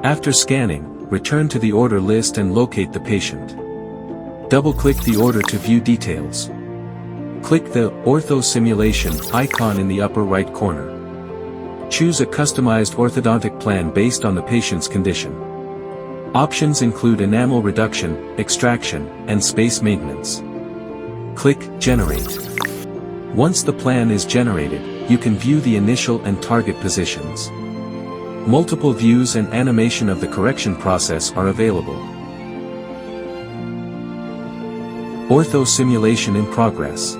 After scanning, return to the order list and locate the patient. Double-click the order to view details. Click the Ortho Simulation icon in the upper right corner. Choose a customized orthodontic plan based on the patient's condition. Options include enamel reduction, extraction, and space maintenance. Click Generate. Once the plan is generated, you can view the initial and target positions. Multiple views and animation of the correction process are available. Ortho simulation in progress.